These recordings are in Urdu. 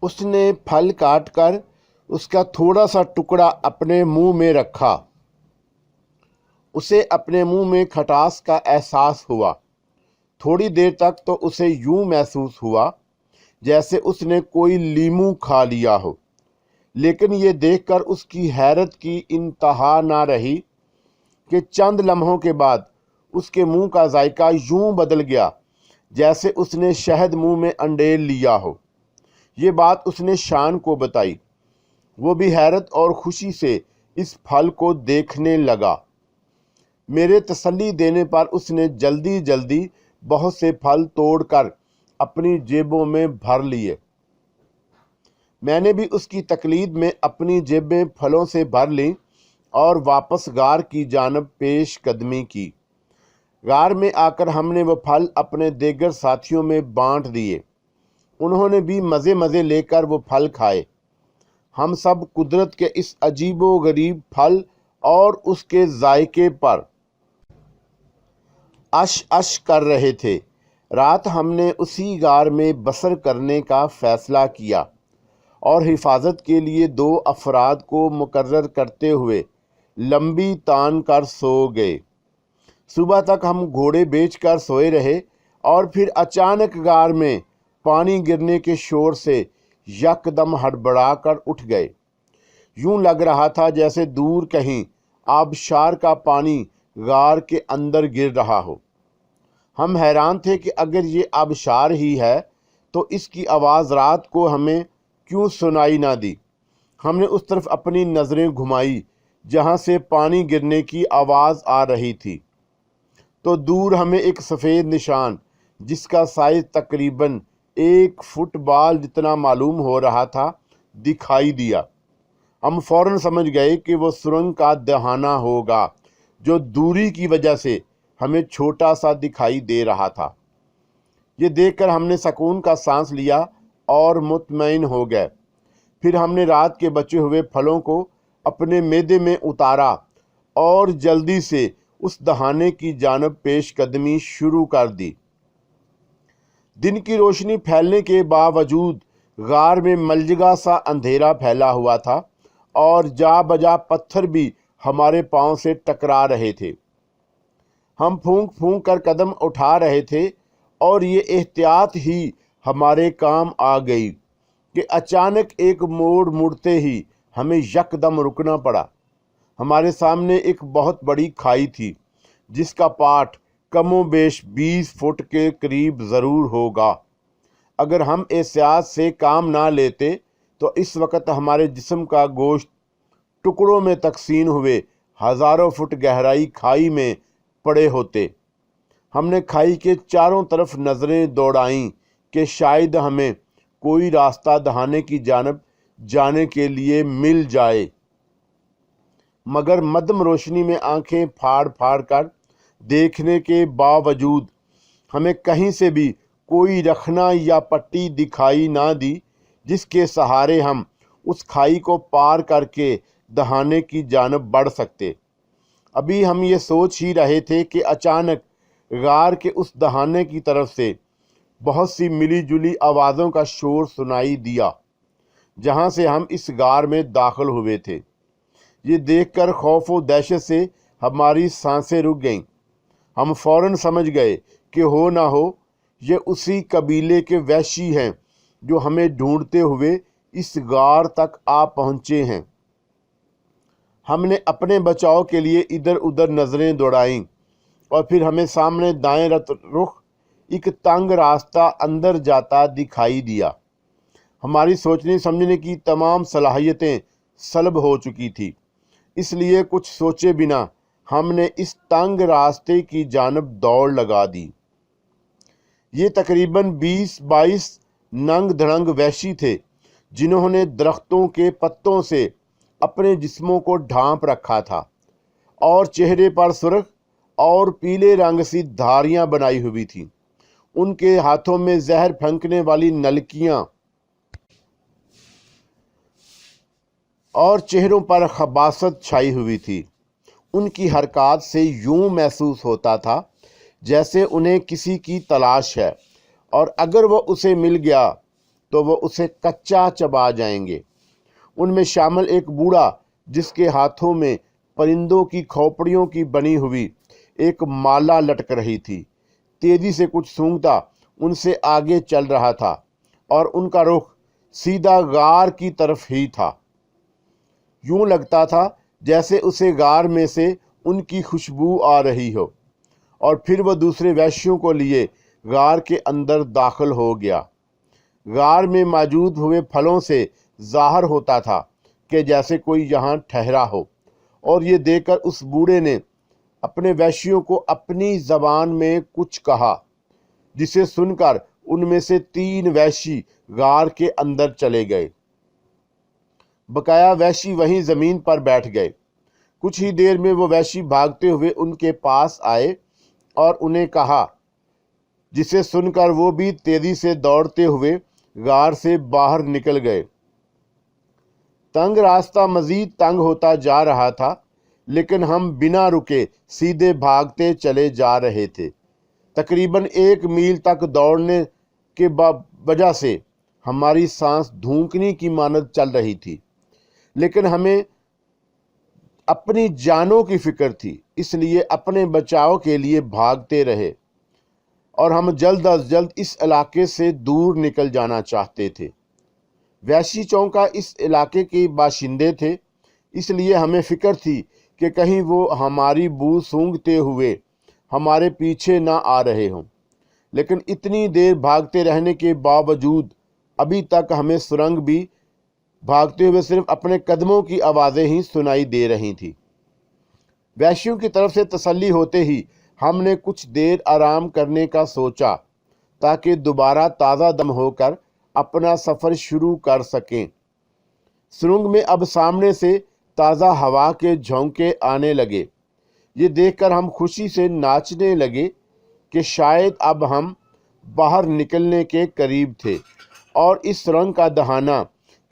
اس نے پھل کاٹ کر اس کا تھوڑا سا ٹکڑا اپنے منہ میں رکھا۔ اسے اپنے منہ میں کھٹاس کا احساس ہوا۔ تھوڑی دیر تک تو اسے یوں محسوس ہوا جیسے اس نے کوئی لیموں کھا لیا ہو، لیکن یہ دیکھ کر اس کی حیرت کی انتہا نہ رہی کہ چند لمحوں کے بعد اس کے منہ کا ذائقہ یوں بدل گیا جیسے اس نے شہد منہ میں انڈیل لیا ہو۔ یہ بات اس نے شان کو بتائی۔ وہ بھی حیرت اور خوشی سے اس پھل کو دیکھنے لگا۔ میرے تسلی دینے پر اس نے جلدی جلدی بہت سے پھل توڑ کر اپنی جیبوں میں بھر لیے۔ میں نے بھی اس کی تقلید میں اپنی جیبیں پھلوں سے بھر لیں اور واپس غار کی جانب پیش قدمی کی۔ غار میں آ کر ہم نے وہ پھل اپنے دیگر ساتھیوں میں بانٹ دیے۔ انہوں نے بھی مزے مزے لے کر وہ پھل کھائے۔ ہم سب قدرت کے اس عجیب و غریب پھل اور اس کے ذائقے پر اش اش کر رہے تھے۔ رات ہم نے اسی غار میں بسر کرنے کا فیصلہ کیا اور حفاظت کے لیے 2 افراد کو مقرر کرتے ہوئے لمبی تان کر سو گئے۔ صبح تک ہم گھوڑے بیچ کر سوئے رہے اور پھر اچانک غار میں پانی گرنے کے شور سے یکدم ہڑبڑا کر اٹھ گئے۔ یوں لگ رہا تھا جیسے دور کہیں آبشار کا پانی غار کے اندر گر رہا ہو۔ ہم حیران تھے کہ اگر یہ آبشار ہی ہے تو اس کی آواز رات کو ہمیں کیوں سنائی نہ دی۔ ہم نے اس طرف اپنی نظریں گھمائی جہاں سے پانی گرنے کی آواز آ رہی تھی، تو دور ہمیں ایک سفید نشان جس کا سائز تقریباً 1 فٹ بال جتنا معلوم ہو رہا تھا دکھائی دیا۔ ہم فوراً سمجھ گئے کہ وہ سرنگ کا دہانہ ہوگا جو دوری کی وجہ سے ہمیں چھوٹا سا دکھائی دے رہا تھا۔ یہ دیکھ کر ہم نے سکون کا سانس لیا اور مطمئن ہو گئے۔ پھر ہم نے رات کے بچے ہوئے پھلوں کو اپنے معدے میں اتارا اور جلدی سے اس دہانے کی جانب پیش قدمی شروع کر دی۔ دن کی روشنی پھیلنے کے باوجود غار میں ملجگا سا اندھیرا پھیلا ہوا تھا اور جا بجا پتھر بھی ہمارے پاؤں سے ٹکرا رہے تھے۔ ہم پھونک پھونک کر قدم اٹھا رہے تھے اور یہ احتیاط ہی ہمارے کام آ گئی کہ اچانک ایک موڑ مڑتے ہی ہمیں یکدم رکنا پڑا۔ ہمارے سامنے ایک بہت بڑی کھائی تھی جس کا پاٹ کم و بیش 20 فٹ کے قریب ضرور ہوگا۔ اگر ہم احتیاط سے کام نہ لیتے تو اس وقت ہمارے جسم کا گوشت ٹکڑوں میں تقسیم ہوئے ہزاروں فٹ گہرائی کھائی میں پڑے ہوتے۔ ہم نے کھائی کے چاروں طرف نظریں دوڑائیں کہ شاید ہمیں کوئی راستہ دہانے کی جانب جانے کے لیے مل جائے، مگر مدھم روشنی میں آنکھیں پھاڑ پھاڑ کر دیکھنے کے باوجود ہمیں کہیں سے بھی کوئی رخنہ یا پٹی دکھائی نہ دی جس کے سہارے ہم اس کھائی کو پار کر کے دہانے کی جانب بڑھ سکتے۔ ابھی ہم یہ سوچ ہی رہے تھے کہ اچانک غار کے اس دہانے کی طرف سے بہت سی ملی جلی آوازوں کا شور سنائی دیا جہاں سے ہم اس غار میں داخل ہوئے تھے۔ یہ دیکھ کر خوف و دہشت سے ہماری سانسیں رک گئیں۔ ہم فوراً سمجھ گئے کہ ہو نہ ہو یہ اسی قبیلے کے وحشی ہیں جو ہمیں ڈھونڈتے ہوئے اس غار تک آ پہنچے ہیں۔ ہم نے اپنے بچاؤ کے لیے ادھر ادھر نظریں دوڑائیں اور پھر ہمیں سامنے دائیں رخ ایک تنگ راستہ اندر جاتا دکھائی دیا۔ ہماری سوچنے سمجھنے کی تمام صلاحیتیں سلب ہو چکی تھی، اس لیے کچھ سوچے بنا ہم نے اس تنگ راستے کی جانب دوڑ لگا دی۔ یہ تقریباً 20-22 ننگ دھڑنگ وحشی تھے جنہوں نے درختوں کے پتوں سے اپنے جسموں کو ڈھانپ رکھا تھا اور چہرے پر سرخ اور پیلے رنگ سی دھاریاں بنائی ہوئی تھیں۔ ان کے ہاتھوں میں زہر پھینکنے والی نلکیاں اور چہروں پر خباثت چھائی ہوئی تھی۔ ان کی حرکات سے یوں محسوس ہوتا تھا جیسے انہیں کسی کی تلاش ہے، اور اگر وہ اسے مل گیا تو وہ اسے کچا چبا جائیں گے۔ ان میں شامل ایک بوڑھا جس کے ہاتھوں میں پرندوں کی کھوپڑیوں کی بنی ہوئی ایک مالا لٹک رہی تھی، تیزی سے کچھ سونگھتا ان سے آگے چل رہا تھا اور ان کا رخ سیدھا غار کی طرف ہی تھا۔ یوں لگتا تھا جیسے اسے غار میں سے ان کی خوشبو آ رہی ہو، اور پھر وہ دوسرے ویشیوں کو لیے غار کے اندر داخل ہو گیا۔ غار میں موجود ہوئے پھلوں سے ظاہر ہوتا تھا کہ جیسے کوئی یہاں ٹھہرا ہو، اور یہ دیکھ کر اس بوڑھے نے اپنے ویشیوں کو اپنی زبان میں کچھ کہا، جسے سن کر ان میں سے 3 ویشی غار کے اندر چلے گئے۔ بقایا ویشی وہیں زمین پر بیٹھ گئے۔ کچھ ہی دیر میں وہ ویشی بھاگتے ہوئے ان کے پاس آئے اور انہیں کہا، جسے سن کر وہ بھی تیزی سے دوڑتے ہوئے غار سے باہر نکل گئے۔ تنگ راستہ مزید تنگ ہوتا جا رہا تھا، لیکن ہم بنا رکے سیدھے بھاگتے چلے جا رہے تھے۔ تقریباً 1 میل تک دوڑنے کے وجہ سے ہماری سانس دھونکنے کی مانند چل رہی تھی، لیکن ہمیں اپنی جانوں کی فکر تھی، اس لیے اپنے بچاؤ کے لیے بھاگتے رہے، اور ہم جلد از جلد اس علاقے سے دور نکل جانا چاہتے تھے۔ ویشی چونکہ اس علاقے کے باشندے تھے، اس لیے ہمیں فکر تھی کہ کہیں وہ ہماری بو سونگھتے ہوئے ہمارے پیچھے نہ آ رہے ہوں، لیکن اتنی دیر بھاگتے رہنے کے باوجود ابھی تک ہمیں سرنگ بھی بھاگتے ہوئے صرف اپنے قدموں کی آوازیں ہی سنائی دے رہی تھی۔ ویشیوں کی طرف سے تسلی ہوتے ہی ہم نے کچھ دیر آرام کرنے کا سوچا تاکہ دوبارہ تازہ دم ہو کر اپنا سفر شروع کر سکیں۔ سرنگ میں اب سامنے سے تازہ ہوا کے جھونکے آنے لگے۔ یہ دیکھ کر ہم خوشی سے ناچنے لگے کہ شاید اب ہم باہر نکلنے کے قریب تھے اور اس سرنگ کا دہانہ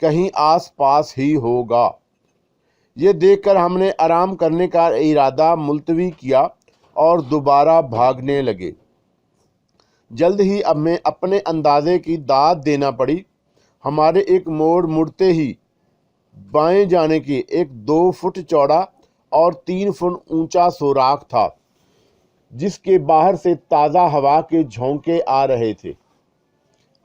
کہیں آس پاس ہی ہوگا۔ یہ دیکھ کر ہم نے آرام کرنے کا ارادہ ملتوی کیا اور دوبارہ بھاگنے لگے۔ جلد ہی اب میں اپنے اندازے کی داد دینا پڑی۔ ہمارے ایک موڑ مڑتے ہی بائیں جانے کی ایک 2 فٹ چوڑا اور 3 فٹ اونچا سوراخ تھا، جس کے باہر سے تازہ ہوا کے جھونکے آ رہے تھے۔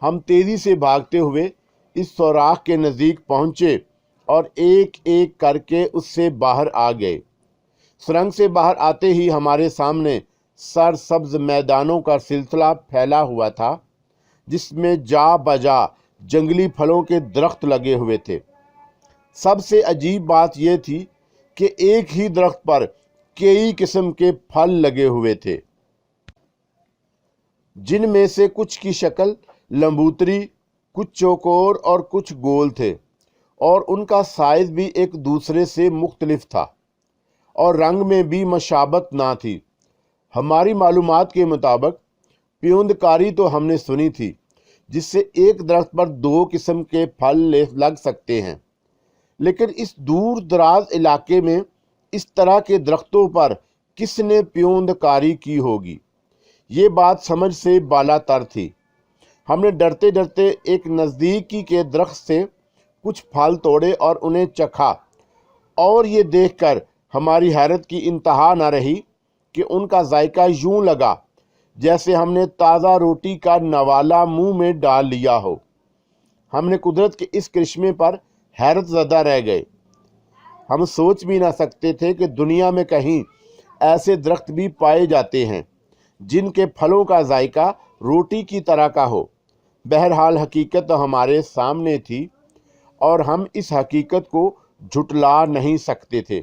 ہم تیزی سے بھاگتے ہوئے اس سوراخ کے نزدیک پہنچے اور ایک ایک کر کے اس سے باہر آ گئے۔ سرنگ سے باہر آتے ہی ہمارے سامنے سرسبز میدانوں کا سلسلہ پھیلا ہوا تھا، جس میں جا بجا جنگلی پھلوں کے درخت لگے ہوئے تھے۔ سب سے عجیب بات یہ تھی کہ ایک ہی درخت پر کئی قسم کے پھل لگے ہوئے تھے، جن میں سے کچھ کی شکل لمبوتری، کچھ چوکور اور کچھ گول تھے، اور ان کا سائز بھی ایک دوسرے سے مختلف تھا اور رنگ میں بھی مشابہت نہ تھی۔ ہماری معلومات کے مطابق پیوند کاری تو ہم نے سنی تھی، جس سے ایک درخت پر 2 قسم کے پھل لگ سکتے ہیں، لیکن اس دور دراز علاقے میں اس طرح کے درختوں پر کس نے پیوند کاری کی ہوگی؟ یہ بات سمجھ سے بالا تر تھی۔ ہم نے ڈرتے ڈرتے ایک نزدیکی کے درخت سے کچھ پھل توڑے اور انہیں چکھا، اور یہ دیکھ کر ہماری حیرت کی انتہا نہ رہی کہ ان کا ذائقہ یوں لگا جیسے ہم نے تازہ روٹی کا نوالا منہ میں ڈال لیا ہو۔ ہم نے قدرت کے اس کرشمے پر حیرت زدہ رہ گئے۔ ہم سوچ بھی نہ سکتے تھے کہ دنیا میں کہیں ایسے درخت بھی پائے جاتے ہیں جن کے پھلوں کا ذائقہ روٹی کی طرح کا ہو۔ بہرحال حقیقت ہمارے سامنے تھی اور ہم اس حقیقت کو جھٹلا نہیں سکتے تھے۔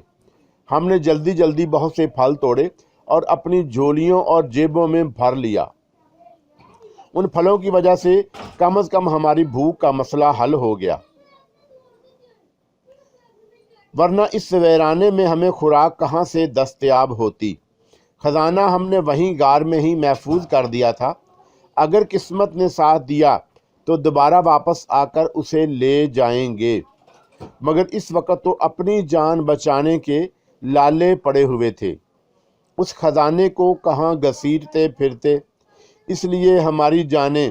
ہم نے جلدی جلدی بہت سے پھل توڑے اور اپنی جھولیوں اور جیبوں میں بھر لیا۔ ان پھلوں کی وجہ سے کم از کم ہماری بھوک کا مسئلہ حل ہو گیا، ورنہ اس ویرانے میں ہمیں خوراک کہاں سے دستیاب ہوتی۔ خزانہ ہم نے وہیں غار میں ہی محفوظ کر دیا تھا۔ اگر قسمت نے ساتھ دیا تو دوبارہ واپس آ کر اسے لے جائیں گے، مگر اس وقت تو اپنی جان بچانے کے لالے پڑے ہوئے تھے۔ اس خزانے کو کہاں گھسیٹتے پھرتے، اس لیے ہماری جانیں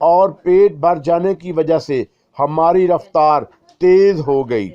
اور پیٹ بھر جانے کی وجہ سے ہماری رفتار تیز ہو گئی۔